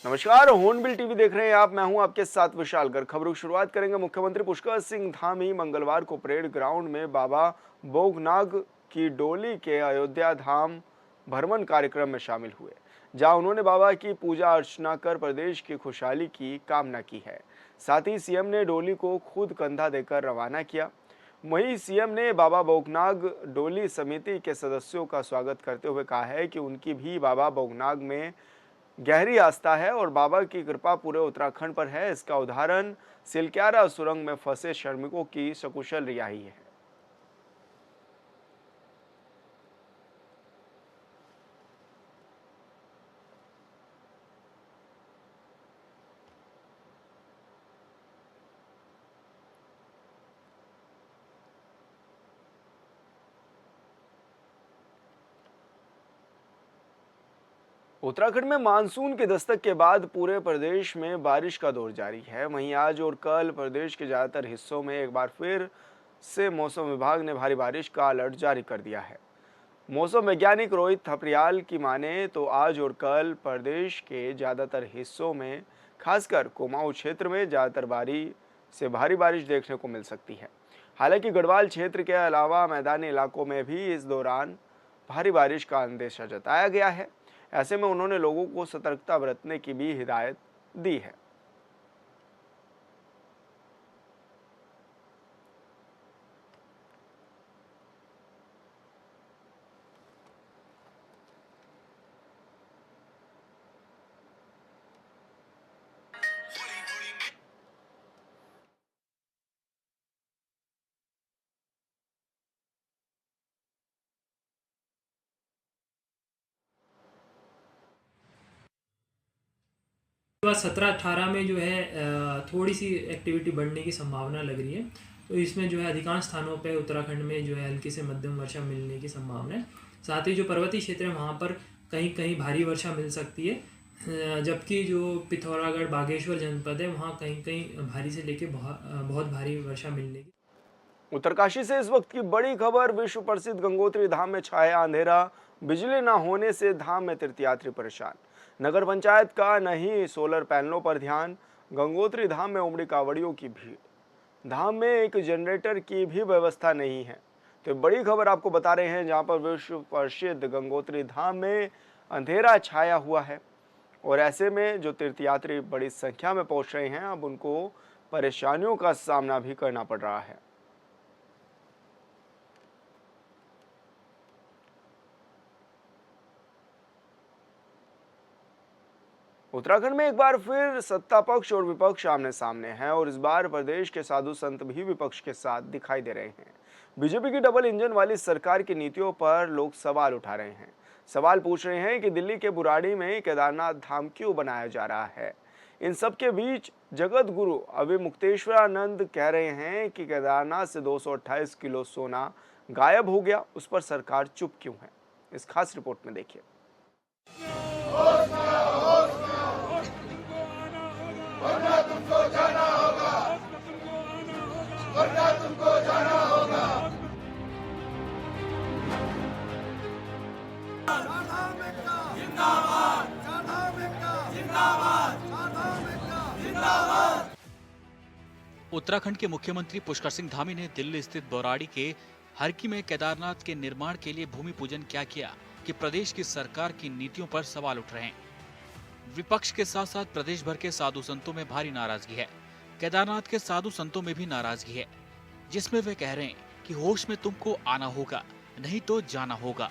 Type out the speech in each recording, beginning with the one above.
नमस्कार, hornbill TV देख रहे हैं आप। मैं हूं आपके साथ विशाल गर्ग। खबरों की शुरुआत करेंगे। मुख्यमंत्री पुष्कर सिंह धामी मंगलवार को परेड ग्राउंड में बाबा बोगनाग की डोली के अयोध्या धाम भ्रमण कार्यक्रम में शामिल हुए, जहां उन्होंने बाबा की पूजा अर्चना कर प्रदेश की खुशहाली की कामना की है। साथ ही सीएम ने डोली को खुद कंधा देकर रवाना किया। वहीं सीएम ने बाबा बोगनाग डोली समिति के सदस्यों का स्वागत करते हुए कहा है कि उनकी भी बाबा बोगनाग में गहरी आस्था है और बाबा की कृपा पूरे उत्तराखंड पर है। इसका उदाहरण सिलक्यारा सुरंग में फंसे श्रमिकों की सकुशल रिहाई है। उत्तराखंड में मानसून की दस्तक के बाद पूरे प्रदेश में बारिश का दौर जारी है। वहीं आज और कल प्रदेश के ज्यादातर हिस्सों में एक बार फिर से मौसम विभाग ने भारी बारिश का अलर्ट जारी कर दिया है। मौसम वैज्ञानिक रोहित थपलियाल की माने तो आज और कल प्रदेश के ज्यादातर हिस्सों में, खासकर कुमाऊं क्षेत्र में ज्यादातर भारी बारिश देखने को मिल सकती है। हालांकि गढ़वाल क्षेत्र के अलावा मैदानी इलाकों में भी इस दौरान भारी बारिश का अंदेशा जताया गया है। ऐसे में उन्होंने लोगों को सतर्कता बरतने की भी हिदायत दी है। बाद 17-18 में जो है थोड़ी सी एक्टिविटी बढ़ने की संभावना लग रही है। तो इसमें जो है अधिकांश स्थानों पे उत्तराखंड में जो है हल्की से मध्यम वर्षा मिलने की संभावना है। साथ ही जो पर्वतीय क्षेत्र है वहाँ पर कहीं कहीं भारी वर्षा मिल सकती है, जबकि जो पिथौरागढ़ बागेश्वर जनपद है वहाँ कहीं कहीं भारी से लेके बहुत भारी वर्षा मिलने की। उत्तरकाशी से इस वक्त की बड़ी खबर। विश्व प्रसिद्ध गंगोत्री धाम में छाया अंधेरा, बिजली न होने से धाम में तीर्थयात्री परेशान। नगर पंचायत का नहीं सोलर पैनलों पर ध्यान, गंगोत्री धाम में उमड़ी कांवड़ियों की भीड़। धाम में एक जनरेटर की भी व्यवस्था नहीं है। तो बड़ी खबर आपको बता रहे हैं, जहां पर विश्व प्रसिद्ध गंगोत्री धाम में अंधेरा छाया हुआ है और ऐसे में जो तीर्थयात्री बड़ी संख्या में पहुंच रहे हैं, अब उनको परेशानियों का सामना भी करना पड़ रहा है। उत्तराखंड में एक बार फिर सत्ता पक्ष और विपक्ष आमने सामने हैं और इस बार प्रदेश के साधु संत भी विपक्ष के साथ दिखाई दे रहे हैं। बीजेपी की डबल इंजन वाली सरकार की नीतियों पर लोग सवाल उठा रहे हैं। सवाल पूछ रहे हैं कि दिल्ली के बुराड़ी में केदारनाथ धाम क्यों बनाया जा रहा है। इन सब के बीच जगत गुरु अविमुक्तेश्वरानंद कह रहे हैं कि केदारनाथ से 228 किलो सोना गायब हो गया, उस पर सरकार चुप क्यों है। इस खास रिपोर्ट में देखिए। उत्तराखंड के मुख्यमंत्री पुष्कर सिंह धामी ने दिल्ली स्थित बौराड़ी के हरकी में केदारनाथ के निर्माण के लिए भूमि पूजन क्या किया कि प्रदेश की सरकार की नीतियों पर सवाल उठ रहे हैं। विपक्ष के साथ साथ प्रदेश भर के साधु संतों में भारी नाराजगी है। केदारनाथ के साधु संतों में भी नाराजगी है, जिसमें वे कह रहे हैं कि होश में तुमको आना होगा, नहीं तो जाना होगा।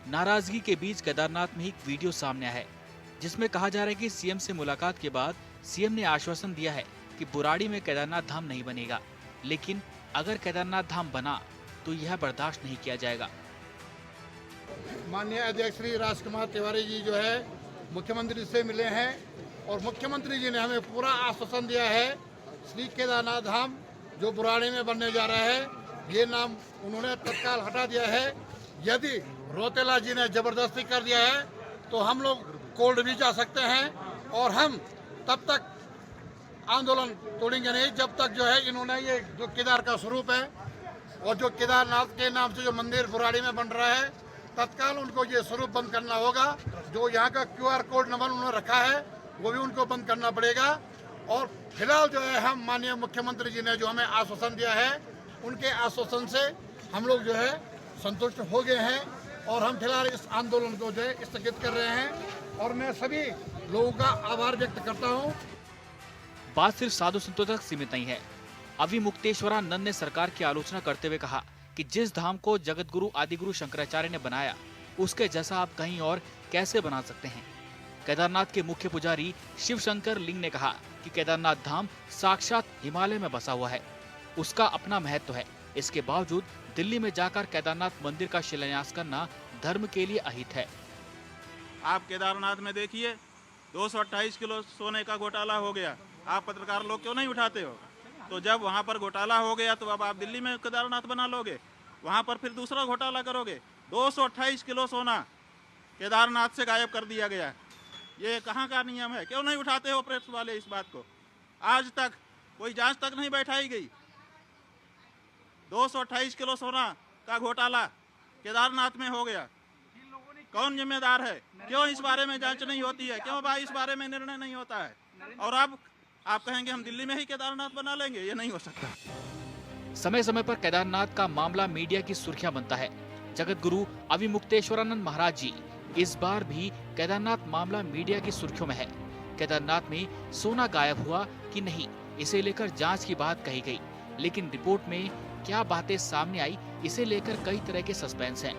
नाराजगी के बीच केदारनाथ में एक वीडियो सामने आया है, जिसमें कहा जा रहा है कि सीएम से मुलाकात के बाद सीएम ने आश्वासन दिया है कि बुराड़ी में केदारनाथ धाम नहीं बनेगा, लेकिन अगर केदारनाथ धाम बना तो यह बर्दाश्त नहीं किया जाएगा। माननीय अध्यक्ष श्री राजकुमार तिवारी जी जो है मुख्यमंत्री से मिले हैं और मुख्यमंत्री जी ने हमें पूरा आश्वासन दिया है श्री केदारनाथ धाम जो बुराड़ी में बनने जा रहा है, ये नाम उन्होंने तत्काल हटा दिया है। यदि रोतेला जी ने जबरदस्ती कर दिया है तो हम लोग कोर्ट भी जा सकते हैं और हम तब तक आंदोलन तोड़ेंगे नहीं जब तक जो है इन्होंने ये जो केदार का स्वरूप है और जो केदारनाथ के नाम से जो मंदिर बुराड़ी में बन रहा है तत्काल उनको ये स्वरूप बंद करना होगा। जो यहाँ का QR कोड नंबर उन्होंने रखा है वो भी उनको बंद करना पड़ेगा। और फिलहाल जो है हम माननीय मुख्यमंत्री जी ने जो हमें आश्वासन दिया है, उनके आश्वासन से हम लोग जो है संतुष्ट हो गए हैं और हम फिलहाल इस आंदोलन को जो है स्थगित कर रहे हैं। और मैं सभी लोगों का आभार व्यक्त करता हूँ। बात सिर्फ साधु संतों तक सीमित नहीं है। अविमुक्तेश्वरानंद ने सरकार की आलोचना करते हुए कहा कि जिस धाम को जगत गुरु आदिगुरु शंकराचार्य ने बनाया, उसके जैसा आप कहीं और कैसे बना सकते हैं। केदारनाथ के मुख्य पुजारी शिव शंकर लिंग ने कहा कि केदारनाथ धाम साक्षात हिमालय में बसा हुआ है, उसका अपना महत्व है। इसके बावजूद दिल्ली में जाकर केदारनाथ मंदिर का शिलान्यास करना धर्म के लिए अहित है। आप केदारनाथ में देखिए 228 किलो सोने का घोटाला हो गया। आप पत्रकार लोग क्यों नहीं उठाते हो? तो जब वहाँ पर घोटाला हो गया तो अब आप दिल्ली में केदारनाथ बना लोगे, वहाँ पर फिर दूसरा घोटाला करोगे। 228 किलो सोना केदारनाथ से गायब कर दिया गया। ये कहाँ का नियम है? क्यों नहीं उठाते हो प्रेस वाले इस बात को? आज तक कोई जांच तक नहीं बैठाई गई। 228 किलो सोना का घोटाला केदारनाथ में हो गया। कौन जिम्मेदार है? क्यों इस बारे में जांच नहीं होती है? क्यों भाई इस बारे में निर्णय नहीं होता है? और अब आप कहेंगे हम दिल्ली में ही केदारनाथ बना लेंगे, ये नहीं हो सकता। समय समय पर केदारनाथ का मामला मीडिया की सुर्खियां बनता है। जगत गुरु अविमुक्तेश्वरानंद महाराज जी इस बार भी केदारनाथ मामला मीडिया की सुर्खियों में है। केदारनाथ में सोना गायब हुआ कि नहीं, इसे लेकर जांच की बात कही गई, लेकिन रिपोर्ट में क्या बातें सामने आई, इसे लेकर कई तरह के सस्पेंस हैं।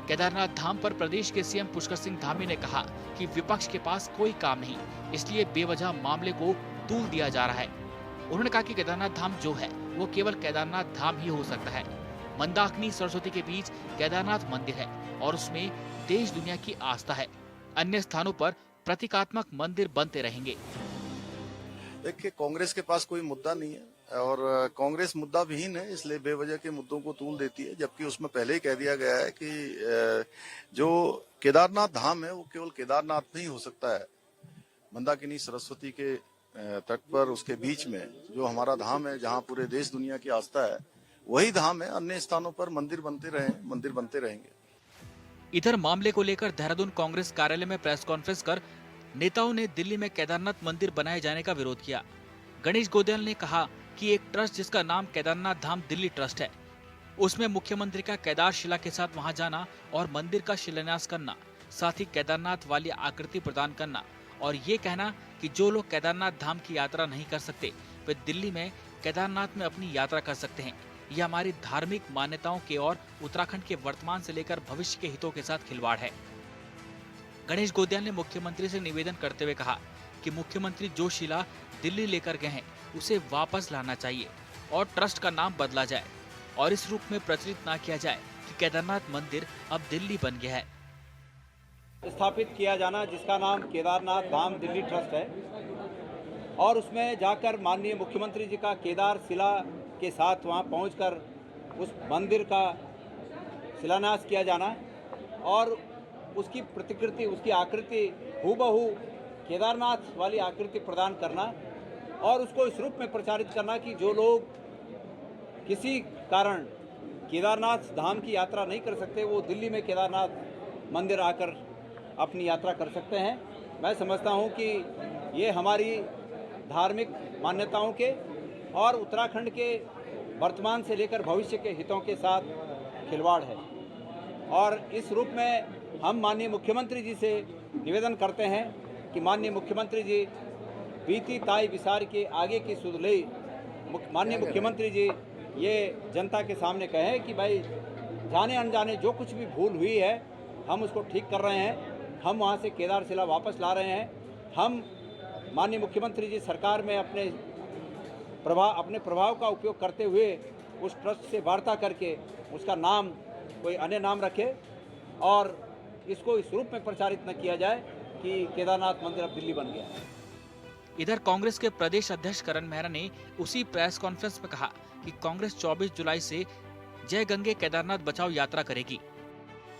केदारनाथ धाम पर प्रदेश के सीएम पुष्कर सिंह धामी ने कहा कि विपक्ष के पास कोई काम नहीं, इसलिए बेवजह मामले को तूल दिया जा रहा है। उन्होंने कहा कि केदारनाथ धाम जो है वो केवल केदारनाथ धाम ही हो सकता है। मंदाकिनी सरस्वती के बीच केदारनाथ मंदिर है और उसमें देश दुनिया की आस्था है। अन्य स्थानों पर प्रतीकात्मक मंदिर बनते रहेंगे। देखिए, कांग्रेस के पास कोई मुद्दा नहीं है और कांग्रेस मुद्दा विहीन है, इसलिए बेवजह के मुद्दों को तूल देती है। जबकि उसमें पहले ही कह दिया गया है कि जो केदारनाथ धाम है वो केवल केदारनाथ नहीं हो सकता है। मंदाकिनी सरस्वती के तट पर उसके बीच में जो हमारा धाम है, जहाँ पूरे देश दुनिया की आस्था है, वही धाम है। अन्य स्थानों पर मंदिर बनते रहेंगे। इधर मामले को लेकर देहरादून कांग्रेस कार्यालय में प्रेस कॉन्फ्रेंस कर नेताओं ने दिल्ली में केदारनाथ मंदिर बनाए जाने का विरोध किया। गणेश गोयल ने कहा कि एक ट्रस्ट जिसका नाम केदारनाथ धाम दिल्ली ट्रस्ट है, उसमें मुख्यमंत्री का केदार शिला के साथ वहां जाना और मंदिर का शिलान्यास करना, साथ ही केदारनाथ वाली आकृति प्रदान करना और ये कहना कि जो लोग केदारनाथ धाम की यात्रा नहीं कर सकते वे दिल्ली में केदारनाथ में अपनी यात्रा कर सकते हैं। यह हमारी धार्मिक मान्यताओं के और उत्तराखंड के वर्तमान से लेकर भविष्य के हितों के साथ खिलवाड़ है। गणेश गोयल ने मुख्यमंत्री से निवेदन करते हुए कहा कि मुख्यमंत्री जो शिला दिल्ली लेकर गए हैं उसे वापस लाना चाहिए और ट्रस्ट का नाम बदला जाए और इस रूप में प्रचलित न किया जाए कि केदारनाथ मंदिर अब दिल्ली बन गया है। स्थापित किया जाना जिसका नाम केदारनाथ धाम दिल्ली ट्रस्ट है और उसमें जाकर माननीय मुख्यमंत्री जी का केदार शिला के साथ वहां पहुंचकर उस मंदिर का शिलान्यास किया जाना और उसकी प्रतिकृति, उसकी आकृति हूबहू केदारनाथ वाली आकृति प्रदान करना और उसको इस रूप में प्रचारित करना कि जो लोग किसी कारण केदारनाथ धाम की यात्रा नहीं कर सकते वो दिल्ली में केदारनाथ मंदिर आकर अपनी यात्रा कर सकते हैं। मैं समझता हूं कि ये हमारी धार्मिक मान्यताओं के और उत्तराखंड के वर्तमान से लेकर भविष्य के हितों के साथ खिलवाड़ है और इस रूप में हम माननीय मुख्यमंत्री जी से निवेदन करते हैं कि माननीय मुख्यमंत्री जी बीती ताई विसार के आगे की सुधलई माननीय मुख्यमंत्री जी ये जनता के सामने कहें कि भाई जाने अनजाने जो कुछ भी भूल हुई है हम उसको ठीक कर रहे हैं, हम वहाँ से केदार शिला वापस ला रहे हैं। हम माननीय मुख्यमंत्री जी सरकार में अपने प्रभाव का उपयोग करते हुए उस ट्रस्ट से वार्ता करके उसका नाम कोई अन्य नाम रखे और इसको इस रूप में प्रचारित न किया जाए कि केदारनाथ मंदिर अब दिल्ली बन गया। इधर कांग्रेस के प्रदेश अध्यक्ष करण मेहरा ने उसी प्रेस कॉन्फ्रेंस में कहा कि कांग्रेस 24 जुलाई से जय गंगे केदारनाथ बचाओ यात्रा करेगी।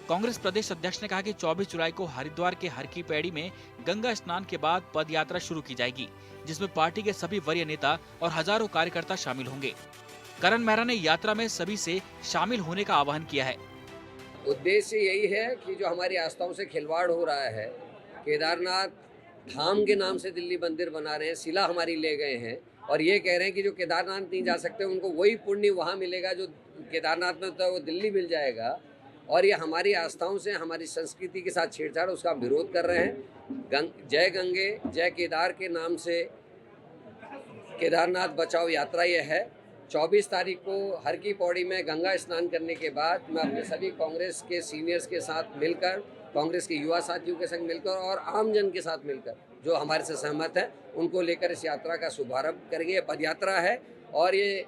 कांग्रेस प्रदेश अध्यक्ष ने कहा कि 24 जुलाई को हरिद्वार के हर की पैड़ी में गंगा स्नान के बाद पद यात्रा शुरू की जाएगी, जिसमें पार्टी के सभी वरीय नेता और हजारों कार्यकर्ता शामिल होंगे। करण मेहरा ने यात्रा में सभी से शामिल होने का आह्वान किया है। उद्देश्य यही है कि जो हमारी आस्थाओं से खिलवाड़ हो रहा है, केदारनाथ धाम के नाम से दिल्ली मंदिर बना रहे हैं, शिला हमारी ले गए हैं और ये कह रहे हैं कि जो केदारनाथ नहीं जा सकते उनको वही पुण्य वहाँ मिलेगा जो केदारनाथ में होता है वो दिल्ली मिल जाएगा। और ये हमारी आस्थाओं से, हमारी संस्कृति के साथ छेड़छाड़, उसका विरोध कर रहे हैं। जय गंगे जय केदार के नाम से केदारनाथ बचाओ यात्रा ये है। 24 तारीख को हर की पौड़ी में गंगा स्नान करने के बाद मैं अपने सभी कांग्रेस के सीनियर्स के साथ मिलकर, कांग्रेस के युवा साथियों के संग मिलकर और आम जन के साथ मिलकर जो हमारे से सहमत है उनको लेकर इस यात्रा का शुभारंभ करेंगे। ये पदयात्रा है और ये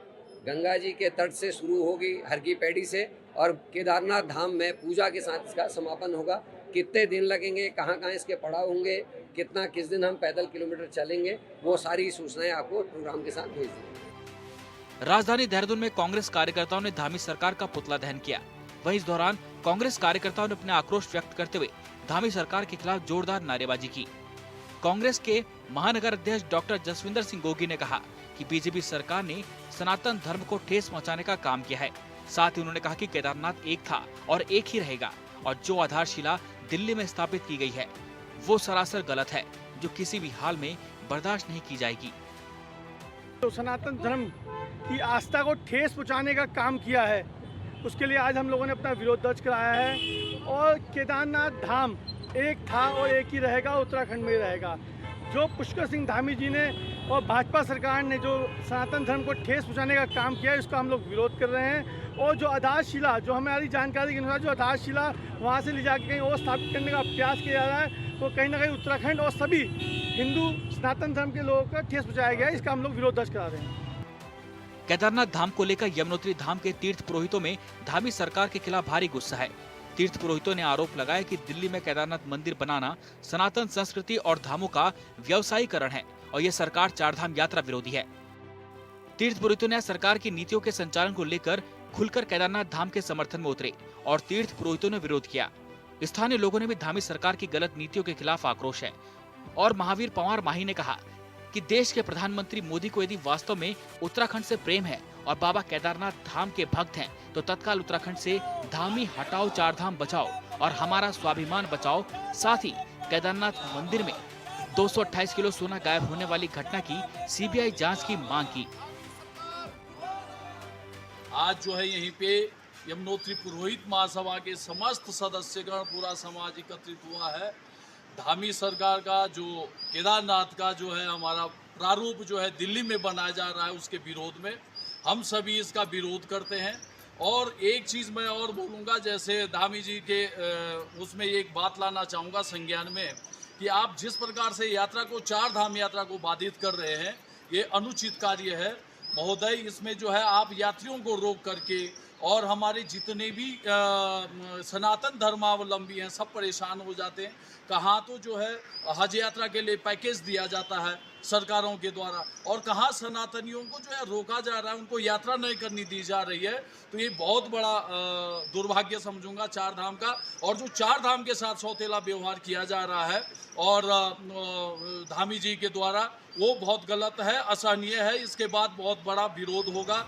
गंगा जी के तट से शुरू होगी, हर की पैड़ी से, और केदारनाथ धाम में पूजा के साथ इसका समापन होगा। कितने दिन लगेंगे, कहाँ कहाँ इसके पड़ाव होंगे, कितना किस दिन हम पैदल किलोमीटर चलेंगे, वो सारी सूचनाएं आपको प्रोग्राम के साथ भेज देंगे। राजधानी देहरादून में कांग्रेस कार्यकर्ताओं ने धामी सरकार का पुतला दहन किया। वहीं इस दौरान कांग्रेस कार्यकर्ताओं ने अपना आक्रोश व्यक्त करते हुए धामी सरकार के खिलाफ जोरदार नारेबाजी की। कांग्रेस के महानगर अध्यक्ष डॉक्टर जसविंदर सिंह गोगी ने कहा कि बीजेपी सरकार ने सनातन धर्म को ठेस पहुंचाने का काम किया है। साथ ही उन्होंने कहा कि केदारनाथ एक था और एक ही रहेगा और जो आधारशिला दिल्ली में स्थापित की गई है वो सरासर गलत है, जो किसी भी हाल में बर्दाश्त नहीं की जाएगी। तो सनातन धर्म की आस्था को ठेस पहुंचाने का काम किया है, उसके लिए आज हम लोगों ने अपना विरोध दर्ज कराया है। और केदारनाथ धाम एक था और एक ही रहेगा, उत्तराखंड में ही रहेगा। जो पुष्कर सिंह धामी जी ने और भाजपा सरकार ने जो सनातन धर्म को ठेस पहुंचाने का काम किया है, इसका हम लोग विरोध कर रहे हैं। और जो आधारशिला, जो हमारी जानकारी के अनुसार जो आधारशिला वहाँ से ले जाकर कहीं और स्थापित करने का प्रयास किया जा रहा है, तो कहीं ना कहीं उत्तराखंड और सभी हिंदू सनातन धर्म के लोगों का ठेस पहुँचाया गया है। इसका हम लोग विरोध दर्ज करा रहे हैं। केदारनाथ धाम को लेकर यमुनोत्री धाम के तीर्थ पुरोहितों में धामी सरकार के खिलाफ भारी गुस्सा है। तीर्थ पुरोहितों ने आरोप लगाया कि दिल्ली में केदारनाथ मंदिर बनाना सनातन संस्कृति और धामों का व्यवसायीकरण है और ये सरकार चारधाम यात्रा विरोधी है। तीर्थ पुरोहितों ने सरकार की नीतियों के संचालन को लेकर खुलकर केदारनाथ धाम के समर्थन में उतरे और तीर्थ पुरोहितों ने विरोध किया। स्थानीय लोगों ने भी धामी सरकार की गलत नीतियों के खिलाफ आक्रोश है। और महावीर पंवार माही ने कहा कि देश के प्रधानमंत्री मोदी को यदि वास्तव में उत्तराखंड से प्रेम है और बाबा केदारनाथ धाम के भक्त हैं, तो तत्काल उत्तराखंड से धामी हटाओ, चारधाम बचाओ और हमारा स्वाभिमान बचाओ। साथ ही केदारनाथ मंदिर में 228 किलो सोना गायब होने वाली घटना की सीबीआई जांच की मांग की। आज जो है यहीं पे यमुनोत्री पुरोहित महासभा के समस्त सदस्यगण, पूरा समाज एकत्रित हुआ है। धामी सरकार का जो केदारनाथ का जो है हमारा प्रारूप जो है दिल्ली में बनाया जा रहा है, उसके विरोध में हम सभी इसका विरोध करते हैं। और एक चीज़ मैं और बोलूँगा, जैसे धामी जी के उसमें एक बात लाना चाहूँगा संज्ञान में कि आप जिस प्रकार से यात्रा को, चार धाम यात्रा को बाधित कर रहे हैं, ये अनुचित कार्य है महोदय। इसमें जो है आप यात्रियों को रोक करके और हमारे जितने भी सनातन धर्मावलंबी हैं सब परेशान हो जाते हैं। कहाँ तो जो है हज यात्रा के लिए पैकेज दिया जाता है सरकारों के द्वारा और कहाँ सनातनियों को जो है रोका जा रहा है, उनको यात्रा नहीं करनी दी जा रही है। तो ये बहुत बड़ा दुर्भाग्य समझूंगा चार धाम का। और जो चार धाम के साथ सौतेला व्यवहार किया जा रहा है और धामी जी के द्वारा, वो बहुत गलत है, असहनीय है। इसके बाद बहुत बड़ा विरोध होगा।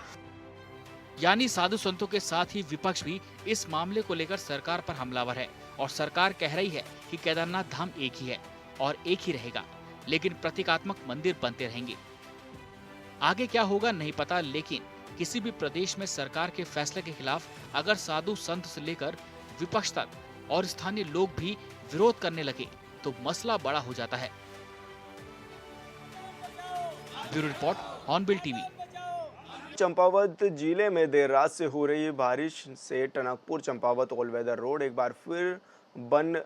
यानी साधु संतों के साथ ही विपक्ष भी इस मामले को लेकर सरकार पर हमलावर है और सरकार कह रही है कि केदारनाथ धाम एक ही है और एक ही रहेगा, लेकिन प्रतीकात्मक मंदिर बनते रहेंगे। आगे क्या होगा नहीं पता, लेकिन किसी भी प्रदेश में सरकार के फैसले के खिलाफ अगर साधु संत से लेकर विपक्ष तक और स्थानीय लोग भी विरोध करने लगे तो मसला बड़ा हो जाता है। Bureau report, hornbill TV. Champawat जिले में देर रात से हो रही बारिश से Tanakpur Champawat all weather road एक बार फिर बन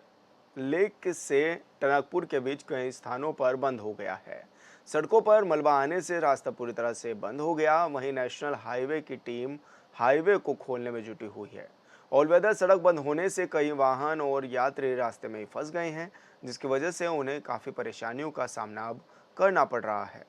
लेक से टनकपुर के बीच कई स्थानों पर बंद हो गया है। सड़कों पर मलबा आने से रास्ता पूरी तरह से बंद हो गया। वहीं नेशनल हाईवे की टीम हाईवे को खोलने में जुटी हुई है। ऑल वेदर सड़क बंद होने से कई वाहन और यात्री रास्ते में ही फंस गए हैं, जिसकी वजह से उन्हें काफ़ी परेशानियों का सामना अब करना पड़ रहा है।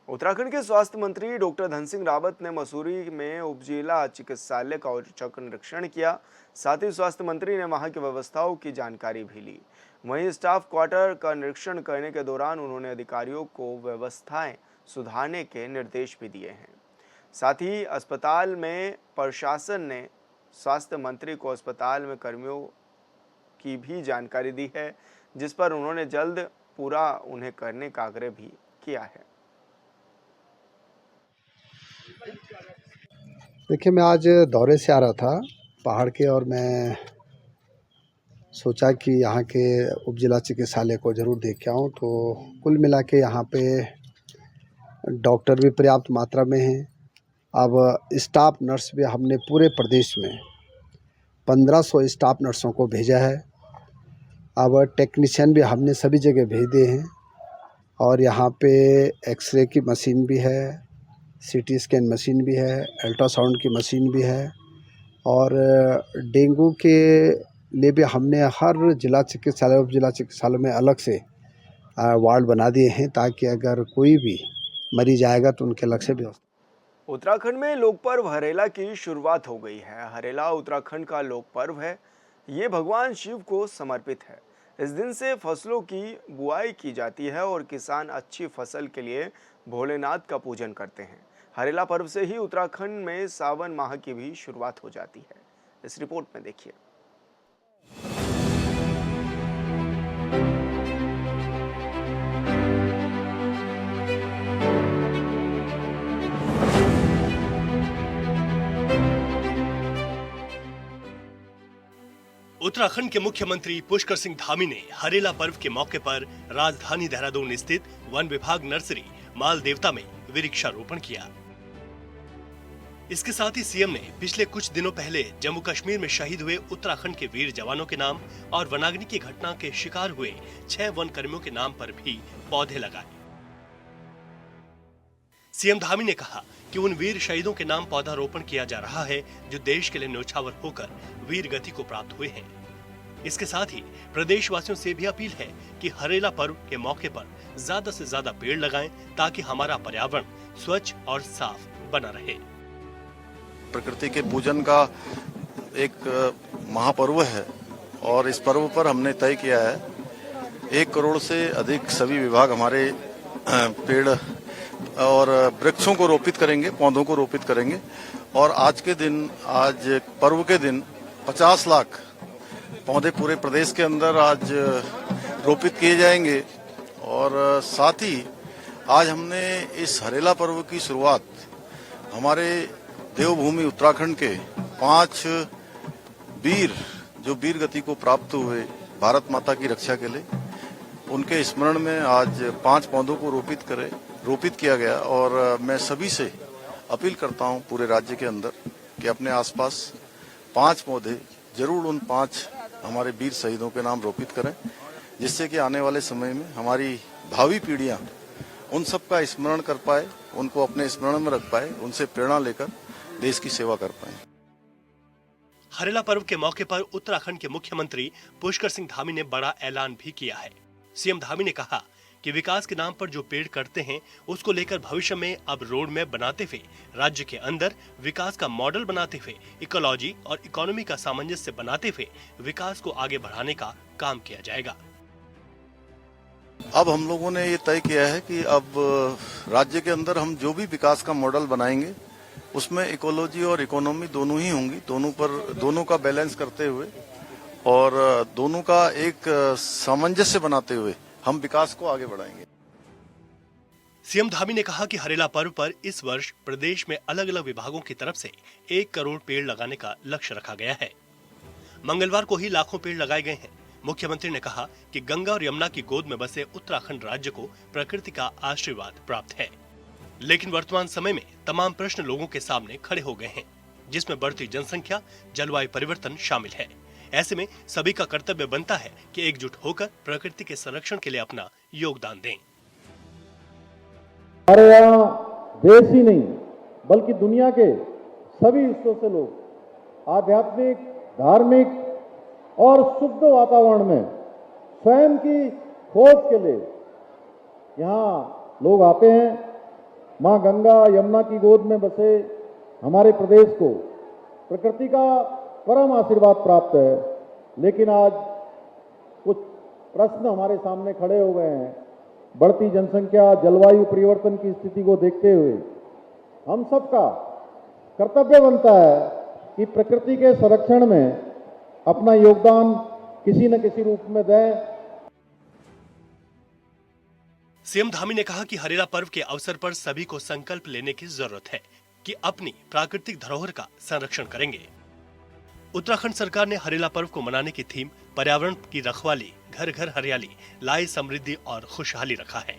उत्तराखंड के स्वास्थ्य मंत्री डॉक्टर धन सिंह रावत ने मसूरी में उपजिला चिकित्सालय का औचक निरीक्षण किया। साथ ही स्वास्थ्य मंत्री ने वहां की व्यवस्थाओं की जानकारी भी ली। वहीं स्टाफ क्वार्टर का निरीक्षण करने के दौरान उन्होंने अधिकारियों को व्यवस्थाएं सुधारने के निर्देश भी दिए हैं। साथ ही अस्पताल में प्रशासन ने स्वास्थ्य मंत्री को अस्पताल में कर्मियों की भी जानकारी दी है, जिस पर उन्होंने जल्द पूरा उन्हें करने का आग्रह भी किया है। देखिए, मैं आज दौरे से आ रहा था पहाड़ के, और मैं सोचा कि यहाँ के उप जिला चिकित्सालय को ज़रूर देख के आऊँ। तो कुल मिला के यहाँ पे डॉक्टर भी पर्याप्त मात्रा में हैं। अब स्टाफ नर्स भी हमने पूरे प्रदेश में 1500 स्टाफ नर्सों को भेजा है। अब टेक्नीशियन भी हमने सभी जगह भेज दिए हैं, और यहाँ पे एक्सरे की मशीन भी है, सीटी स्कैन मशीन भी है, अल्ट्रासाउंड की मशीन भी है, और डेंगू के लिए भी हमने हर जिला चिकित्सालय उप जिला चिकित्सालय में अलग से वार्ड बना दिए हैं, ताकि अगर कोई भी मरीज आएगा तो उनके अलग से व्यवस्था। उत्तराखंड में लोक पर्व हरेला की शुरुआत हो गई है। हरेला उत्तराखंड का लोक पर्व है। ये भगवान शिव को समर्पित है। इस दिन से फसलों की बुआई की जाती है और किसान अच्छी फसल के लिए भोलेनाथ का पूजन करते हैं। हरेला पर्व से ही उत्तराखंड में सावन माह की भी शुरुआत हो जाती है। इस रिपोर्ट में देखिए। उत्तराखंड के मुख्यमंत्री पुष्कर सिंह धामी ने हरेला पर्व के मौके पर राजधानी देहरादून स्थित वन विभाग नर्सरी माल देवता में वृक्षारोपण किया। इसके साथ ही सीएम ने पिछले कुछ दिनों पहले जम्मू कश्मीर में शहीद हुए उत्तराखंड के वीर जवानों के नाम और वनाग्नि की घटना के शिकार हुए 6 वन कर्मियों के नाम पर भी पौधे लगाए। सीएम धामी ने कहा कि उन वीर शहीदों के नाम पौधारोपण किया जा रहा है जो देश के लिए न्योछावर होकर वीर गति को प्राप्त हुए हैं। इसके साथ ही प्रदेशवासियों से भी अपील है कि हरेला पर्व के मौके पर ज्यादा से ज्यादा पेड़ लगाएं, ताकि हमारा पर्यावरण स्वच्छ और साफ बना रहे। प्रकृति के पूजन का एक महापर्व है, और इस पर्व पर हमने तय किया है 1 करोड़ से अधिक सभी विभाग हमारे पेड़ और वृक्षों को रोपित करेंगे, पौधों को रोपित करेंगे। और आज पर्व के दिन 50 लाख पौधे पूरे प्रदेश के अंदर आज रोपित किए जाएंगे। और साथ ही आज हमने इस हरेला पर्व की शुरुआत हमारे देवभूमि उत्तराखंड के 5 वीर जो वीर गति को प्राप्त हुए भारत माता की रक्षा के लिए, उनके स्मरण में आज 5 पौधों को रोपित किया गया। और मैं सभी से अपील करता हूं पूरे राज्य के अंदर कि अपने आसपास 5 पौधे जरूर उन 5 हमारे वीर शहीदों के नाम रोपित करें, जिससे कि आने वाले समय में हमारी भावी पीढ़ियां उन सब का स्मरण कर पाए, उनको अपने स्मरण में रख पाए, उनसे प्रेरणा लेकर देश की सेवा कर पाए। हरेला पर्व के मौके पर उत्तराखंड के मुख्यमंत्री पुष्कर सिंह धामी ने बड़ा ऐलान भी किया है। सीएम धामी ने कहा कि विकास के नाम पर जो पेड़ कटते हैं, उसको लेकर भविष्य में अब रोड मैप बनाते हुए, राज्य के अंदर विकास का मॉडल बनाते हुए, इकोलॉजी और इकोनॉमी का सामंजस्य बनाते हुए विकास को आगे बढ़ाने का काम किया जाएगा। अब हम लोगों ने ये तय किया है कि अब राज्य के अंदर हम जो भी विकास का मॉडल बनाएंगे, उसमें इकोलॉजी और इकोनॉमी दोनों ही होंगी, दोनों का बैलेंस करते हुए और दोनों का एक सामंजस्य बनाते हुए हम विकास को आगे बढ़ाएंगे। सीएम धामी ने कहा कि हरेला पर्व पर इस वर्ष प्रदेश में अलग अलग विभागों की तरफ से 1 करोड़ पेड़ लगाने का लक्ष्य रखा गया है। मंगलवार को ही लाखों पेड़ लगाए गए हैं। मुख्यमंत्री ने कहा कि गंगा और यमुना की गोद में बसे उत्तराखंड राज्य को प्रकृति का आशीर्वाद प्राप्त है, लेकिन वर्तमान समय में तमाम प्रश्न लोगों के सामने खड़े हो गए हैं, जिसमें बढ़ती जनसंख्या, जलवायु परिवर्तन शामिल है। ऐसे में सभी का कर्तव्य बनता है कि एकजुट होकर प्रकृति के संरक्षण के लिए अपना योगदान दें। हमारे यहाँ देश ही नहीं बल्कि दुनिया के सभी हिस्सों से लोग आध्यात्मिक, धार्मिक और शुद्ध वातावरण में स्वयं की खोज के लिए यहाँ लोग आते हैं। माँ गंगा यमुना की गोद में बसे हमारे प्रदेश को प्रकृति का परम आशीर्वाद प्राप्त है, लेकिन आज कुछ प्रश्न हमारे सामने खड़े हो गए हैं। बढ़ती जनसंख्या, जलवायु परिवर्तन की स्थिति को देखते हुए हम सबका कर्तव्य बनता है कि प्रकृति के संरक्षण में अपना योगदान किसी न किसी रूप में दें। सीएम धामी ने कहा कि हरेला पर्व के अवसर पर सभी को संकल्प लेने की जरूरत है कि अपनी प्राकृतिक धरोहर का संरक्षण करेंगे। उत्तराखंड सरकार ने हरेला पर्व को मनाने की थीम पर्यावरण की रखवाली, घर घर हरियाली, लाए समृद्धि और खुशहाली रखा है।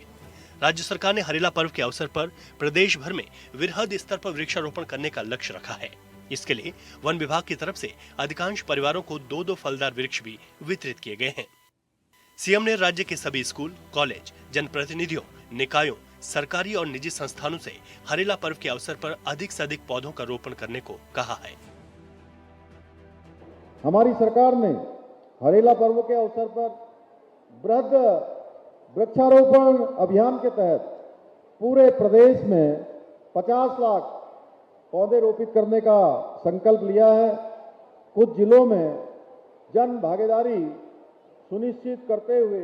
राज्य सरकार ने हरेला पर्व के अवसर पर प्रदेश भर में वृहद स्तर पर वृक्षारोपण करने का लक्ष्य रखा है। इसके लिए वन विभाग की तरफ से अधिकांश परिवारों को 2-2 फलदार वृक्ष भी वितरित किए गए हैं। सीएम ने राज्य के सभी स्कूल, कॉलेज, जनप्रतिनिधियों, निकायों, सरकारी और निजी संस्थानों से हरेला पर्व के अवसर पर अधिक से अधिक पौधों का रोपण करने को कहा है। हमारी सरकार ने हरेला पर्व के अवसर पर वृहद वृक्षारोपण अभियान के तहत पूरे प्रदेश में 50 लाख पौधे रोपित करने का संकल्प लिया है। कुछ जिलों में जन भागीदारी सुनिश्चित करते हुए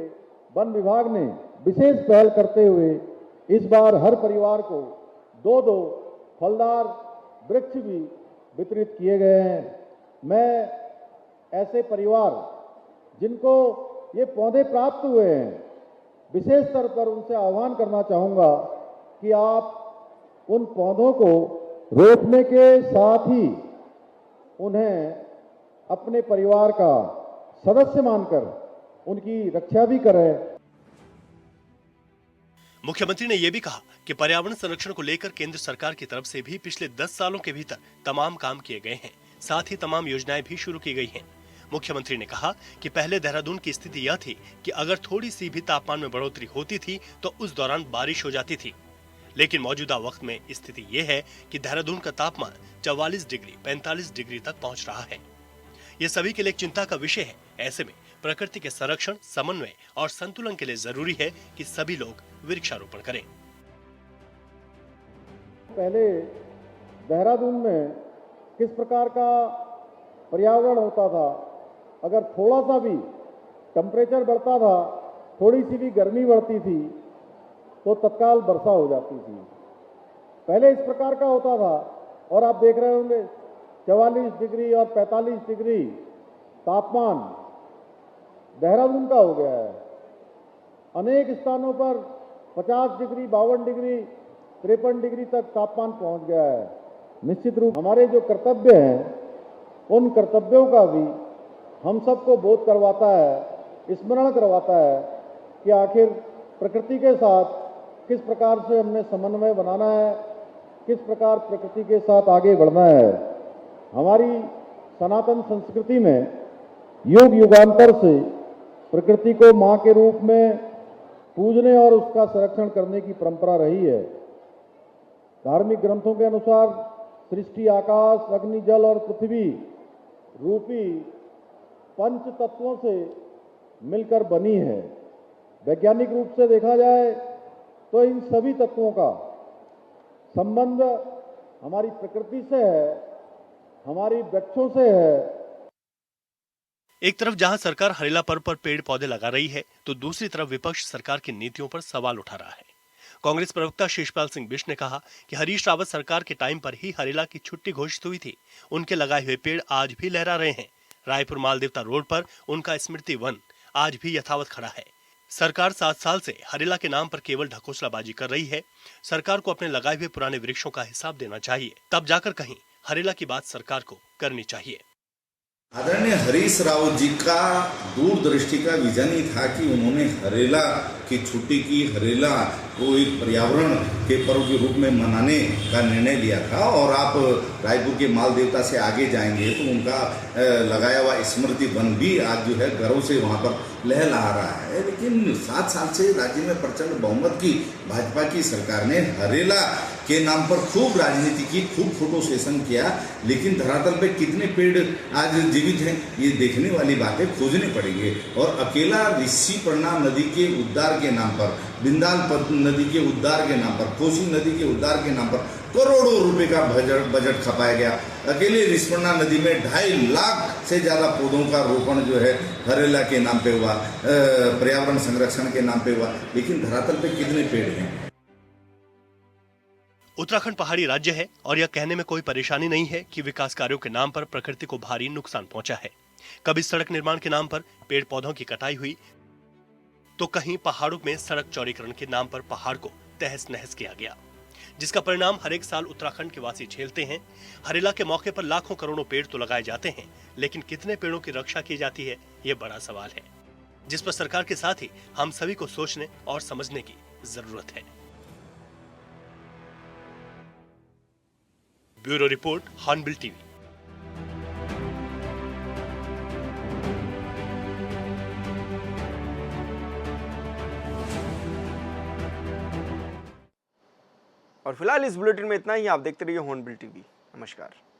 वन विभाग ने विशेष पहल करते हुए इस बार हर परिवार को 2-2 फलदार वृक्ष भी वितरित किए गए हैं। मैं ऐसे परिवार जिनको ये पौधे प्राप्त हुए हैं, विशेष स्तर पर उनसे आह्वान करना चाहूँगा कि आप उन पौधों को रोपने के साथ ही उन्हें अपने परिवार का सदस्य मानकर उनकी रक्षा भी करें। मुख्यमंत्री ने यह भी कहा कि पर्यावरण संरक्षण को लेकर केंद्र सरकार की तरफ से भी पिछले 10 सालों के भीतर तमाम काम किए गए हैं, साथ ही तमाम योजनाएं भी शुरू की गई हैं। मुख्यमंत्री ने कहा कि पहले देहरादून की स्थिति यह थी कि अगर थोड़ी सी भी तापमान में बढ़ोतरी होती थी तो उस दौरान बारिश हो जाती थी, लेकिन मौजूदा वक्त में स्थिति यह है कि देहरादून का तापमान 44 डिग्री 45 डिग्री तक पहुंच रहा है। ये सभी के लिए चिंता का विषय है। ऐसे में प्रकृति के संरक्षण, समन्वय और संतुलन के लिए जरूरी है कि सभी लोग वृक्षारोपण करें। पहले देहरादून में किस प्रकार का पर्यावरण होता था, अगर थोड़ा सा भी टेम्परेचर बढ़ता था, थोड़ी सी भी गर्मी बढ़ती थी तो तत्काल वर्षा हो जाती थी। पहले इस प्रकार का होता था और आप देख रहे होंगे 44 डिग्री और 45 डिग्री तापमान देहरादून का हो गया है। अनेक स्थानों पर 50 डिग्री, 52 डिग्री, 53 डिग्री तक तापमान पहुंच गया है। निश्चित रूप हमारे जो कर्तव्य हैं, उन कर्तव्यों का भी हम सबको बोध करवाता है, स्मरण करवाता है कि आखिर प्रकृति के साथ किस प्रकार से हमने समन्वय बनाना है, किस प्रकार प्रकृति के साथ आगे बढ़ना है। हमारी सनातन संस्कृति में युग युगांतर से प्रकृति को माँ के रूप में पूजने और उसका संरक्षण करने की परंपरा रही है। धार्मिक ग्रंथों के अनुसार सृष्टि आकाश, अग्नि, जल और पृथ्वी रूपी पंच तत्वों से मिलकर बनी है। वैज्ञानिक रूप से देखा जाए तो इन सभी तत्वों का संबंध हमारी प्रकृति से है, हमारी वृक्षों से है। एक तरफ जहां सरकार हरेला पर्व पर पेड़ पौधे लगा रही है तो दूसरी तरफ विपक्ष सरकार की नीतियों पर सवाल उठा रहा है। कांग्रेस प्रवक्ता शेषपाल सिंह बिष्ट ने कहा कि हरीश रावत सरकार के टाइम पर ही हरेला की छुट्टी घोषित हुई थी। उनके लगाए हुए पेड़ आज भी लहरा रहे हैं। रायपुर मालदेवता रोड पर उनका स्मृति वन आज भी यथावत खड़ा है। सरकार 7 साल से हरेला के नाम पर केवल ढकोसलाबाजी कर रही है। सरकार को अपने लगाए हुए पुराने वृक्षों का हिसाब देना चाहिए, तब जाकर कहीं हरेला की बात सरकार को करनी चाहिए। आदरणीय हरीश रावत जी का दूरदृष्टि का विजन ही था कि उन्होंने हरेला की छुट्टी की, हरेला को एक पर्यावरण के पर्व के रूप में मनाने का निर्णय लिया था। और आप रायपुर के माल देवता से आगे जाएंगे तो उनका लगाया हुआ स्मृति वन भी आज जो है घरों से वहाँ पर लहलहा रहा है। लेकिन 7 साल से राज्य में प्रचंड बहुमत की भाजपा की सरकार ने हरेला के नाम पर खूब राजनीति की, खूब फोटो सेशन किया, लेकिन धरातल पे कितने पेड़ आज जीवित हैं ये देखने वाली बातें खोजनी पड़ेंगे। और अकेला ऋषिपर्णा नदी के उद्धार के नाम पर, बिंदाल नदी के उद्धार के नाम पर, कोसी नदी के उद्धार के नाम पर करोड़ों रुपए का बजट खपाया गया। अकेले ऋषिपर्णा नदी में 2.5 लाख से ज्यादा पौधों का रोपण जो है हरेला के नाम पे हुआ, पर्यावरण संरक्षण के नाम पे हुआ, लेकिन धरातल पे कितने पेड़ हैं। उत्तराखंड पहाड़ी राज्य है और यह कहने में कोई परेशानी नहीं है कि विकास कार्यों के नाम पर प्रकृति को भारी नुकसान पहुंचा है। कभी सड़क निर्माण के नाम पर पेड़ पौधों की कटाई हुई, तो कहीं पहाड़ों में सड़क चौड़ीकरण के नाम पर पहाड़ को तहस नहस किया गया, जिसका परिणाम हर एक साल उत्तराखंड के वासी झेलते हैं। हरेला के मौके पर लाखों करोड़ों पेड़ तो लगाए जाते हैं, लेकिन कितने पेड़ों की रक्षा की जाती है, ये बड़ा सवाल है, जिस पर सरकार के साथ ही हम सभी को सोचने और समझने की जरूरत है। Bureau report, hornbill TV. और फिलहाल इस बुलेटिन में इतना ही। आप देखते रहिए हॉर्नबिल टीवी। नमस्कार।